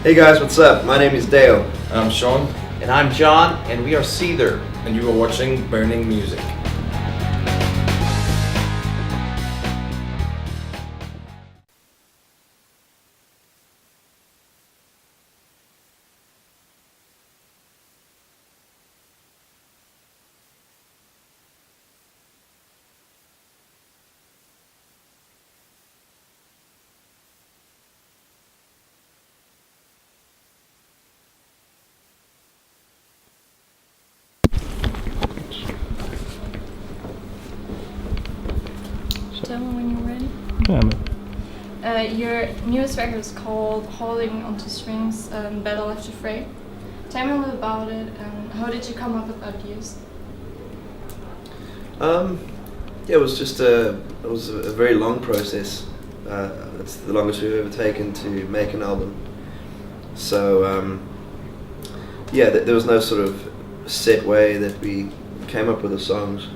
Hey guys, what's up? My name is Dale. I'm Sean, And I'm John, and we are Seether. and you are watching Burning Music. Tell me when you're ready. Yeah, Your newest record is called Holding Onto Strings, Battle Left Afraid. Tell me a little about it and how did you come up with ideas? It was just a very long process. It's the longest we've ever taken to make an album. So there was no sort of set way that we came up with the songs.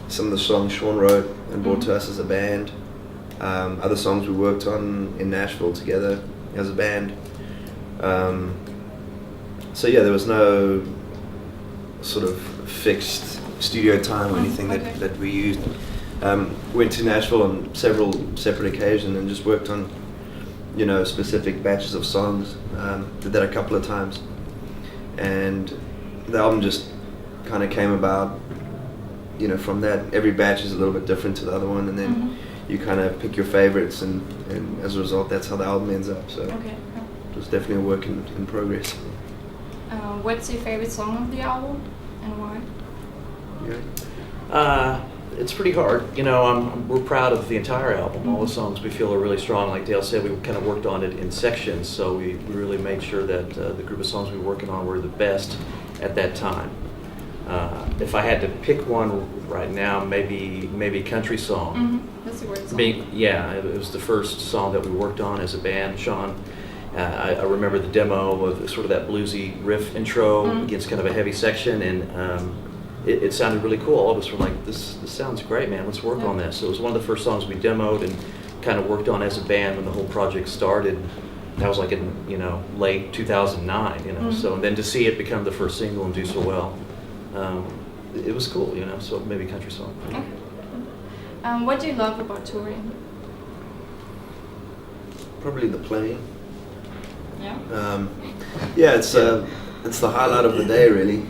Some of the songs Sean wrote and brought to us as a band. Other songs we worked on in Nashville together as a band. There was no sort of fixed studio time or anything that we used. Went to Nashville on several separate occasions and just worked on, specific batches of songs. Did that a couple of times, and the album just kind of came about. From that, every batch is a little bit different to the other one, and then you kind of pick your favorites, and as a result, that's how the album ends up. So it was definitely a work in progress. What's your favorite song of the album and why? Yeah. It's pretty hard. We're proud of the entire album. All the songs we feel are really strong. Like Dale said, we kind of worked on it in sections, so we really made sure that the group of songs we were working on were the best at that time. If I had to pick one right now, maybe Country Song. That's a great song. It was the first song that we worked on as a band. Sean, I remember the demo of sort of that bluesy riff intro against kind of a heavy section, and it sounded really cool. All of us were like, this sounds great, man, let's work on this. So it was one of the first songs we demoed and kind of worked on as a band when the whole project started. That was like in late 2009, so and then to see it become the first single and do so well, it was cool, so maybe Country Song. Okay. What do you love about touring? Probably the playing. Yeah. It's the highlight of the day, really.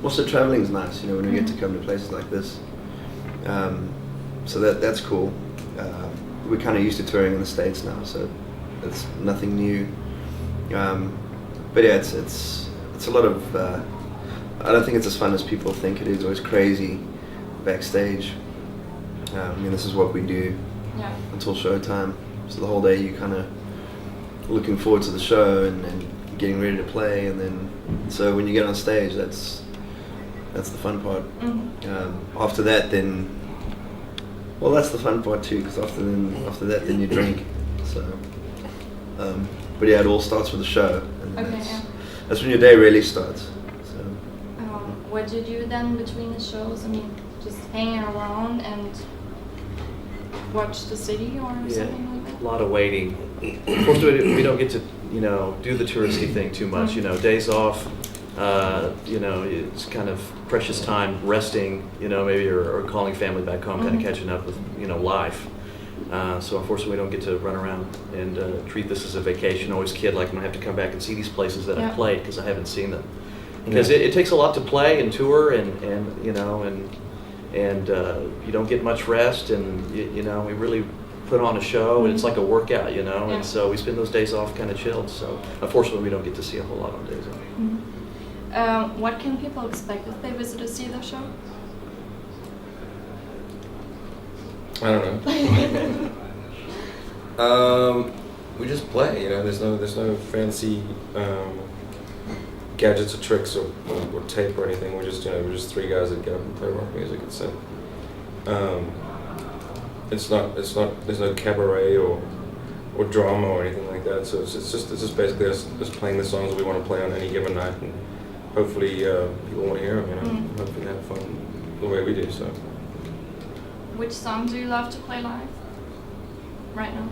Also, traveling's nice, when we get to come to places like this. So that's cool. We're kind of used to touring in the States now, so it's nothing new. It's a lot of. I don't think it's as fun as people think it is. Always crazy backstage. This is what we do until showtime. So the whole day you kind of looking forward to the show and getting ready to play, and then so when you get on stage, that's the fun part. After that, then that's the fun part too, because after that then you drink. So it all starts with the show, and that's when your day really starts. What do you do then between the shows? I mean, just hanging around and watch the city or something like that? A lot of waiting. Of course, we don't get to, do the touristy thing too much. Days off, it's kind of precious time resting, maybe or calling family back home, kind of catching up with, life. So unfortunately, we don't get to run around and treat this as a vacation. Always kid like I'm gonna have to come back and see these places that I've played because I haven't seen them. Because it takes a lot to play and tour, and you don't get much rest, and we really put on a show, and it's like a workout, and so we spend those days off kind of chilled. So unfortunately, we don't get to see a whole lot on days off. What can people expect if they visit a Seether show? I don't know. We just play, There's no fancy gadgets or tricks or tape or anything. We're just three guys that get up and play rock music and sing. There's no cabaret or drama or anything like that. So it's just basically us playing the songs that we want to play on any given night, and hopefully people want to hear them. Hopefully they have fun the way we do. So. Which song do you love to play live right now?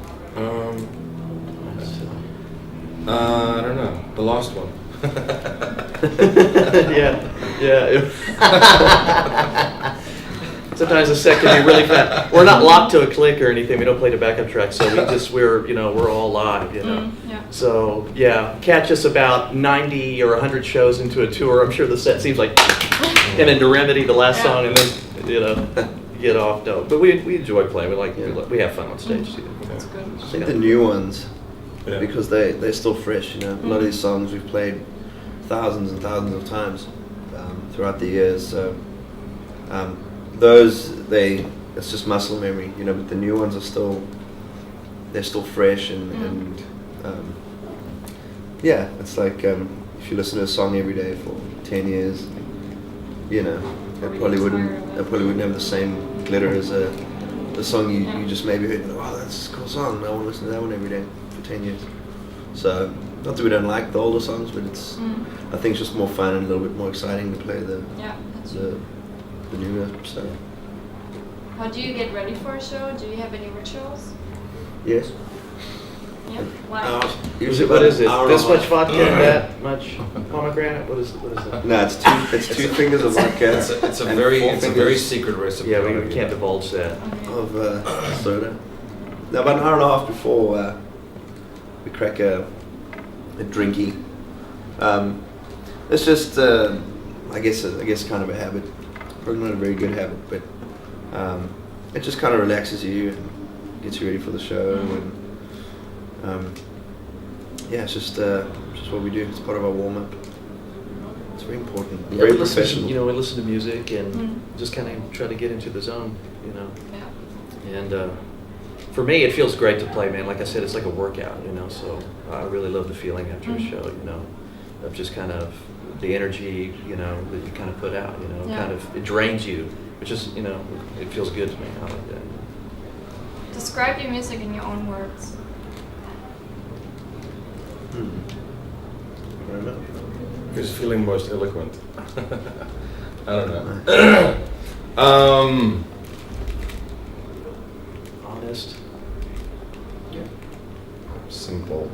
I don't know. The last one. yeah. Sometimes the set can be really fast. We're not locked to a click or anything. We don't play the backup track, so we're all live, you know. Yeah. So yeah, catch us about 90 or 100 shows into a tour. I'm sure the set seems like, and then to remedy the last song, and then get off. No, but we enjoy playing. We have fun on stage too. That's good. I think the new ones, Yeah. because they're still fresh, you know. A lot of these songs we've played thousands and thousands of times throughout the years. So it's just muscle memory, you know. But the new ones are they're still fresh and yeah, it's like if you listen to a song every day for 10 years, you know, it probably wouldn't have the same glitter as the song you just maybe heard. Oh, that's a cool song. I want to listen to that one every day for 10 years. So not that we don't like the older songs, but it's I think it's just more fun and a little bit more exciting to play the newer stuff. How do you get ready for a show? Do you have any rituals? Yes. Yeah. Like. Usually What is it? about an hour This and a much half. vodka and that much pomegranate? What is it? No, it's two fingers of vodka. It's a and very 4 it's a fingers very secret recipe. Yeah, we can't divulge that. of soda. Now, about an hour and a half before we crack a drinky. It's just I guess kind of a habit. Probably not a very good habit, but it just kind of relaxes you and gets you ready for the show. And it's just what we do. It's part of our warm up. It's very important. Yeah, Very we listen, professional. we listen to music and just kind of try to get into the zone, you know. Yeah. And for me, it feels great to play, man. Like I said, it's like a workout, you know. So I really love the feeling after a show, you know, of just kind of the energy, you know, that you kind of put out, you know, Yeah. kind of it drains you, which is, you know, it feels good to me. I like that. Describe your music in your own words. I don't know. Who's feeling most eloquent? I don't know. Honest. Yeah. Simple.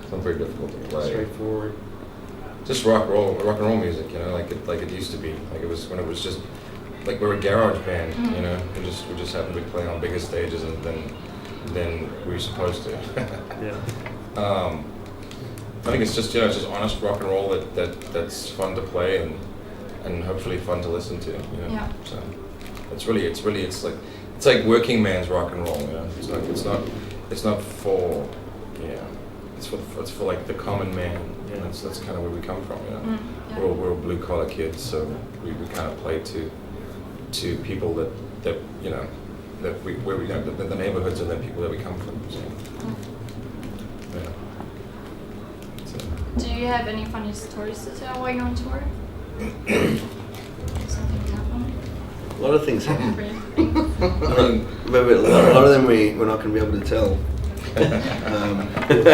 It's not very difficult to play. Straightforward. Just rock and roll music, you know, like it used to be. Like it was when it was just like we're a garage band, you know. We just happened to be playing on bigger stages than we were supposed to. Yeah. I think it's just it's just honest rock and roll that's fun to play and hopefully fun to listen to, you know. Yeah. So it's like working man's rock and roll, you know. It's not for it's for like the common man. Yeah. That's kind of where we come from, you know. Yeah. We're all blue collar kids, so we kind of play to people that you know that we where we you know the neighborhoods and the people that we come from. So, yeah. Do you have any funny stories to tell while you're on tour? Something happened? A lot of things happen. I But a lot of them we're not going to be able to tell.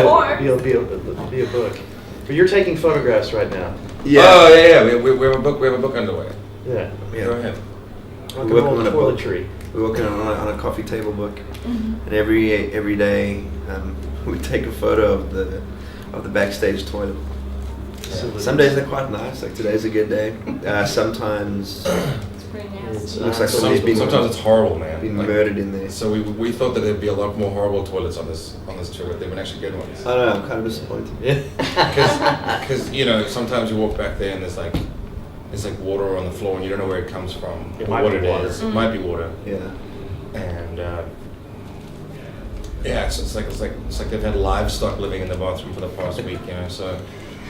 Or- Be a book. But you're taking photographs right now. Yeah. Oh yeah. We have a book. We have a book underway. Yeah. Yeah. Go ahead. Rock and We're working roll on a book. toiletry. We're working on a coffee table book, and every day we take a photo of the backstage toilet. Facilities. Some days they're quite nice, like today's a good day. Sometimes It's pretty nasty. looks like somebody's been Sometimes it's horrible, man. been Like, murdered in there. So we thought that there'd be a lot more horrible toilets on this tour, but they've been actually good ones. I don't know, I'm kind of disappointed. Yeah. Because you know sometimes you walk back there and there's like water on the floor and you don't know where it comes from It or might what be it water. is. It might be water. Yeah. And it's like they've had livestock living in the bathroom for the past week, you know. So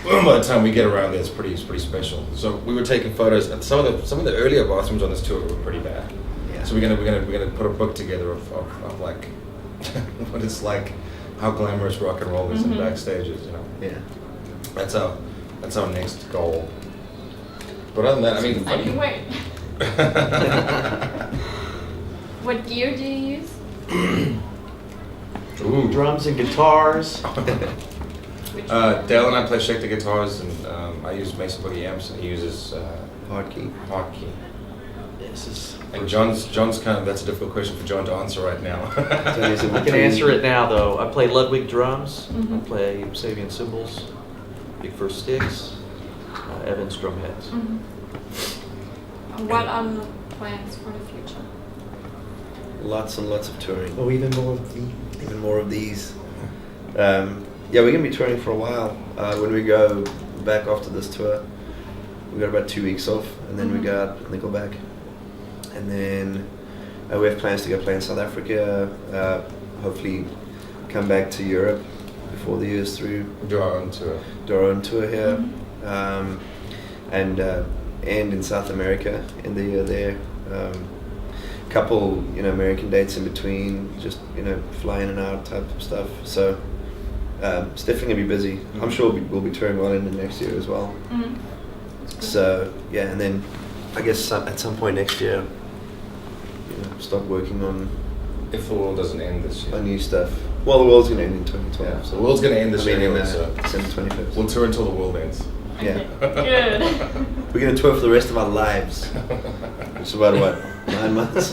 by the time we get around there, it's pretty special. So we were taking photos, and some of the earlier bathrooms on this tour were pretty bad. Yeah. So we're gonna put a book together of like what it's like, how glamorous rock and roll is in backstages, you know. Yeah. That's our next goal. But other than that, I mean, I can wait. What gear do you use? Ooh. Drums and guitars. Which Dale and I play Schecter guitars, and I use Mesa Boogie amps, and he uses Hard key. hotkey. this is. And John's kind of, that's a difficult question for John to answer right now. I can answer it now though. I play Ludwig drums, Mhm. I play Sabian cymbals, Big First sticks, Evans drum heads. Mhm. What are the plans for the future? Lots and lots of touring. Oh, even more of the. Even more of these. Yeah, we're gonna be touring for a while. When we go back after this tour, we got about 2 weeks off, and then we go out and then go back. And then we have plans to go play in South Africa. Hopefully, come back to Europe before the year's through. Do our own tour. Do our own tour here, and in South America in the year there. Couple, American dates in between, just fly in and out type of stuff. So it's definitely gonna be busy. I'm sure we'll be touring well into next year as well. Mhm. So yeah, and then I guess at some point next year, start working on If the world doesn't end this year. new stuff. Well, the world's gonna end in 2012. Yeah, so the world's gonna end this year anyway, so December 25th. we'll tour until the world ends. Yeah. Okay. Good. We're gonna tour for the rest of our lives. It's about what, 9 months?